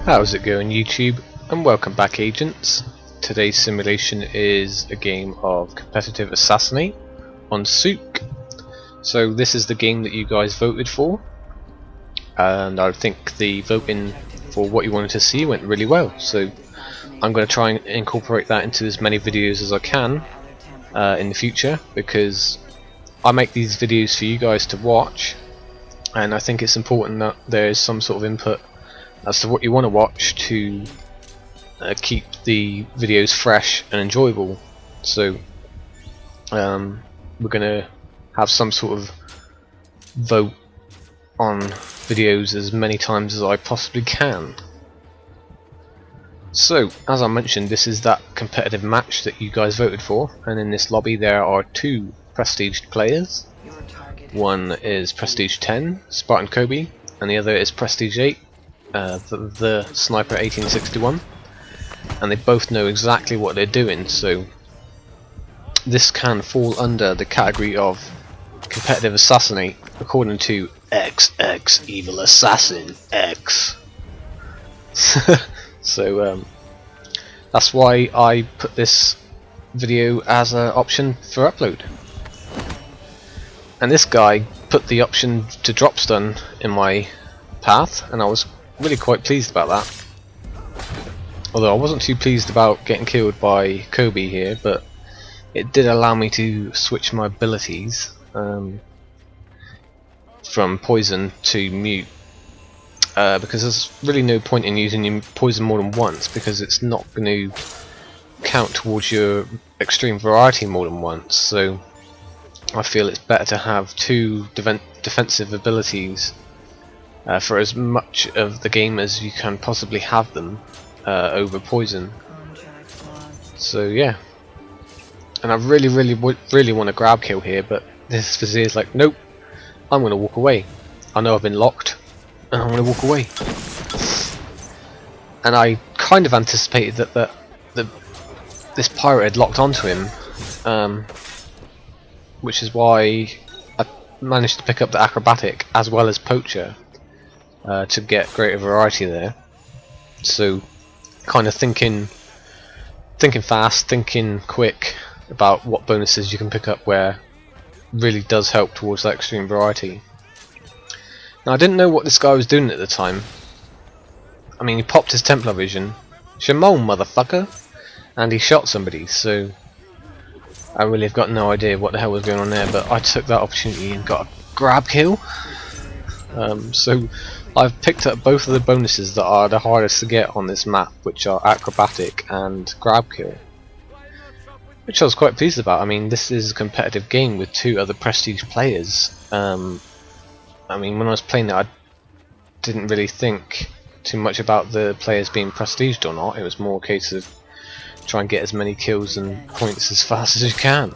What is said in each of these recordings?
How's it going, YouTube, and welcome back, agents. Today's simulation is a game of competitive Assassinate on Souk. So this is the game that you guys voted for, and I think the voting for what you wanted to see went really well, so I'm going to try and incorporate that into as many videos as I can in the future, because I make these videos for you guys to watch, and I think it's important that there is some sort of input as to what you want to watch to keep the videos fresh and enjoyable. So we're going to have some sort of vote on videos as many times as I possibly can. So, as I mentioned, this is that competitive match that you guys voted for, and in this lobby there are two prestiged players. One is Prestige 10, Spartan Kobe, and the other is Prestige 8, the Sniper 1861, and they both know exactly what they're doing, so this can fall under the category of competitive assassinate according to XX Evil Assassin X. So that's why I put this video as an option for upload. And this guy put the option to drop stun in my path, and I was really quite pleased about that. Although I wasn't too pleased about getting killed by Kobe here, but it did allow me to switch my abilities from poison to mute, because there's really no point in using your poison more than once, because it's not going to count towards your extreme variety more than once. So I feel it's better to have two defensive abilities for as much of the game as you can possibly have them over poison. So yeah, and I really want to grab kill here, but this Vizier is like, nope, I'm going to walk away. I know I've been locked, and I'm going to walk away. And I kind of anticipated that this pirate had locked onto him, which is why I managed to pick up the acrobatic as well as poacher to get greater variety there. So kind of thinking fast, thinking quick about what bonuses you can pick up where really does help towards that extreme variety. Now I didn't know what this guy was doing at the time. I mean, he popped his Templar vision, Shimon motherfucker, and he shot somebody, so I really have got no idea what the hell was going on there, but I took that opportunity and got a grab kill. So I've picked up both of the bonuses that are the hardest to get on this map, which are acrobatic and grab kill, which I was quite pleased about. I mean, this is a competitive game with two other prestige players. I mean, when I was playing it, I didn't really think too much about the players being prestiged or not. It was more a case of try and get as many kills and points as fast as you can.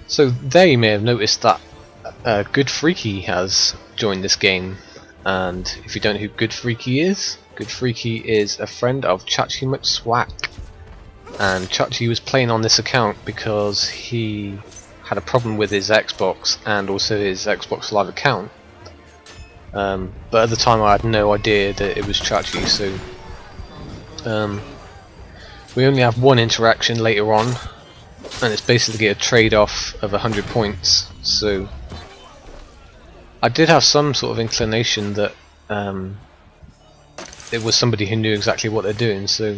So there you may have noticed that Good Freaky has joined this game, and if you don't know who Good Freaky is a friend of Chachi McSwack, and Chachi was playing on this account because he had a problem with his Xbox and also his Xbox Live account, but at the time I had no idea that it was Chachi, so we only have one interaction later on, and it's basically a trade-off of 100 points. So I did have some sort of inclination that it was somebody who knew exactly what they're doing, so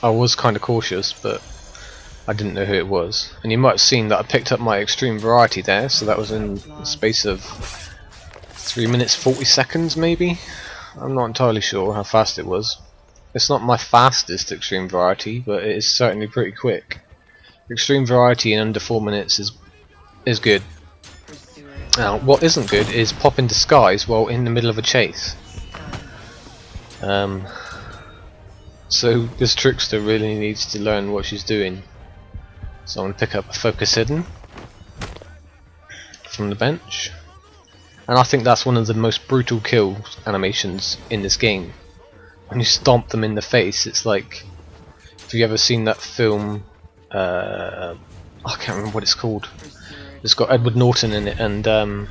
I was kind of cautious, but I didn't know who it was. And you might have seen that I picked up my extreme variety there, so that was in the space of 3 minutes 40 seconds maybe. I'm not entirely sure how fast it was. It's not my fastest extreme variety, but it is certainly pretty quick. Extreme variety in under 4 minutes is good. Now, what isn't good is pop in disguise while in the middle of a chase. So this trickster really needs to learn what she's doing. So I'm going to pick up a focus hidden from the bench, and I think that's one of the most brutal kill animations in this game. When you stomp them in the face, it's like, have you ever seen that film, I can't remember what it's called. It's got Edward Norton in it, and the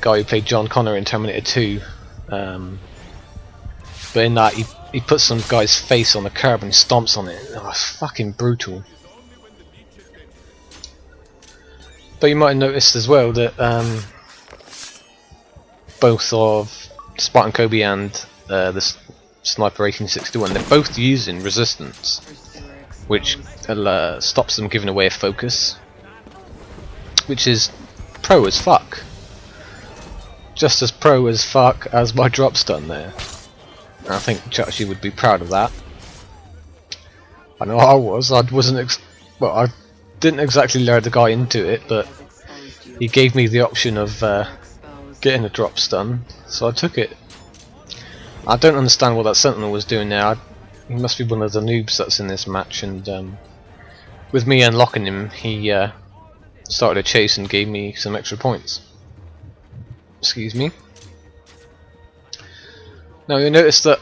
guy who played John Connor in Terminator 2. But in that, he puts some guy's face on the curb and stomps on it. Oh, it's fucking brutal. But you might have noticed as well that both of Spartan Kobe and the Sniper 1861, they're both using resistance, which stops them giving away a focus, which is pro as fuck. Just as pro as fuck as my drop stun there. And I think Chachi would be proud of that. I know I was. I didn't exactly lure the guy into it, but he gave me the option of getting a drop stun, so I took it. I don't understand what that Sentinel was doing there. He must be one of the noobs that's in this match, and with me unlocking him, he started a chase and gave me some extra points. Excuse me. Now you'll notice that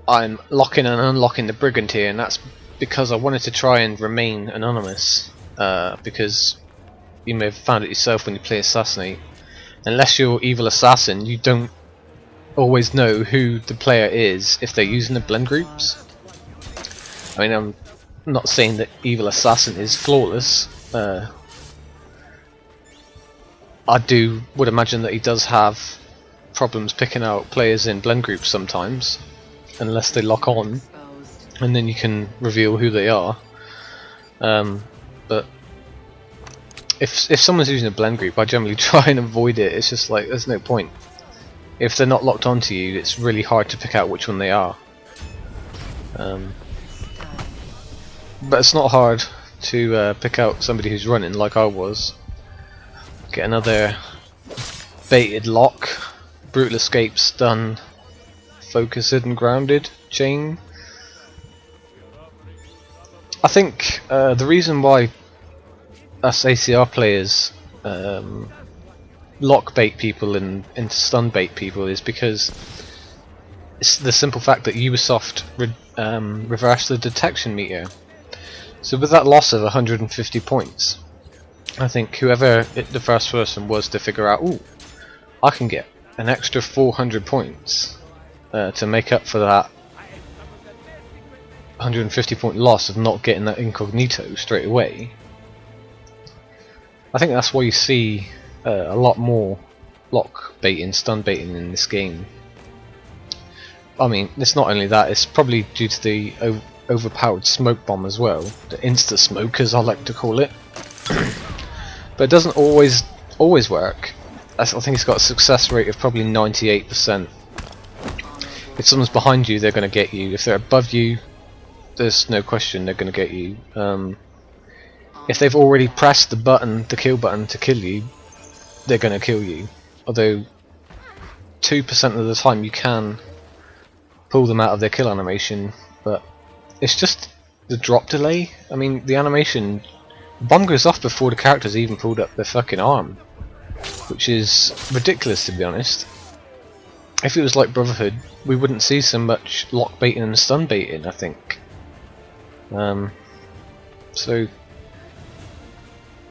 I'm locking and unlocking the Brigand here, and that's because I wanted to try and remain anonymous, because you may have found it yourself when you play Assassinate. Unless you're evil assassin, you don't always know who the player is if they're using the blend groups. I mean, I'm not saying that evil assassin is flawless. I would imagine that he does have problems picking out players in blend groups sometimes, unless they lock on, and then you can reveal who they are. But if someone's using a blend group, I generally try and avoid it. It's just like, there's no point. If they're not locked onto you, it's really hard to pick out which one they are. But it's not hard to pick out somebody who's running like I was. Get another baited lock, brutal escape, stun, focus hidden, grounded, chain. I think the reason why us ACR players lock bait people and stun bait people is because it's the simple fact that Ubisoft reversed the detection meter. So with that loss of 150 points, I think whoever the first person was to figure out, ooh, I can get an extra 400 points to make up for that 150 point loss of not getting that incognito straight away. I think that's why you see a lot more lock baiting, stun baiting in this game. I mean, it's not only that, it's probably due to the overpowered smoke bomb as well, the insta smoke as I like to call it. But it doesn't always work. I think it's got a success rate of probably 98%. If someone's behind you, they're going to get you. If they're above you, there's no question they're going to get you. If they've already pressed the kill button to kill you, they're going to kill you. Although 2% of the time you can pull them out of their kill animation, but it's just the drop delay. I mean, the animation, the bomb goes off before the characters even pulled up their fucking arm, which is ridiculous, to be honest. If it was like Brotherhood, we wouldn't see so much lock baiting and stun baiting, I think. So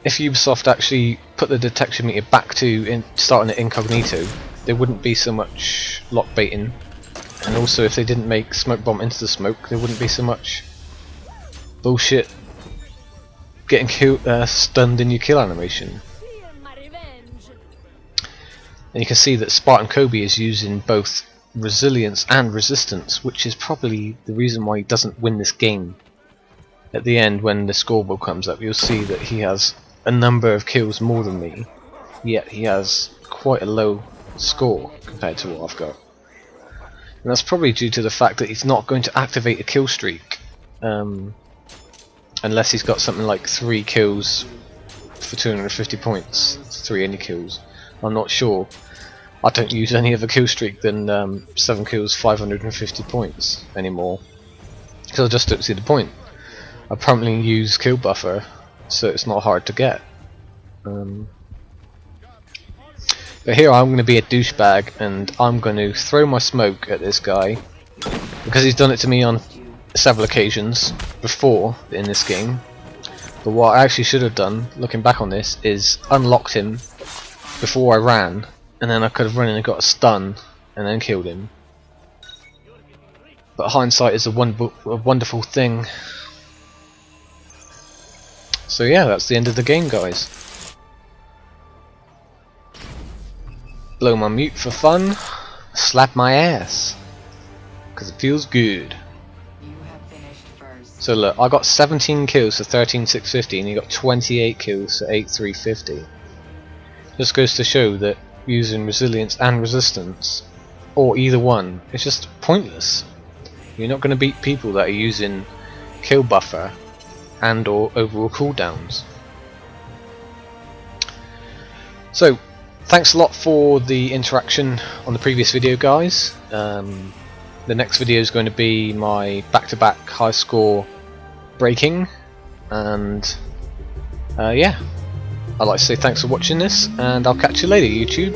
if Ubisoft actually put the detection meter back to starting at incognito, there wouldn't be so much lock baiting, and also if they didn't make smoke bomb into the smoke, there wouldn't be so much bullshit getting stunned in your kill animation. And you can see that Spartan Kobe is using both resilience and resistance, which is probably the reason why he doesn't win this game. At the end, when the scoreboard comes up, you'll see that he has a number of kills more than me, yet he has quite a low score compared to what I've got. And that's probably due to the fact that he's not going to activate a kill streak unless he's got something like 3 kills for 250 points. 3 any kills. I'm not sure. I don't use any other kill streak than 7 kills 550 points anymore, because I just don't see the point. I permanently use kill buffer, so it's not hard to get. But here I'm going to be a douchebag, and I'm going to throw my smoke at this guy, because he's done it to me on several occasions before in this game. But what I actually should have done, looking back on this, is unlocked him before I ran, and then I could have run in and got a stun and then killed him. But hindsight is a wonderful thing. So yeah, that's the end of the game, guys. Blow my mute for fun, slap my ass, because it feels good. So look, I got 17 kills for 13,650 and he got 28 kills for 8,350. Just goes to show that using resilience and resistance, or either one, it's just pointless. You're not going to beat people that are using kill buffer and or overall cooldowns. So thanks a lot for the interaction on the previous video, guys. The next video is going to be my back-to-back high score breaking, and yeah, I'd like to say thanks for watching this, and I'll catch you later, YouTube.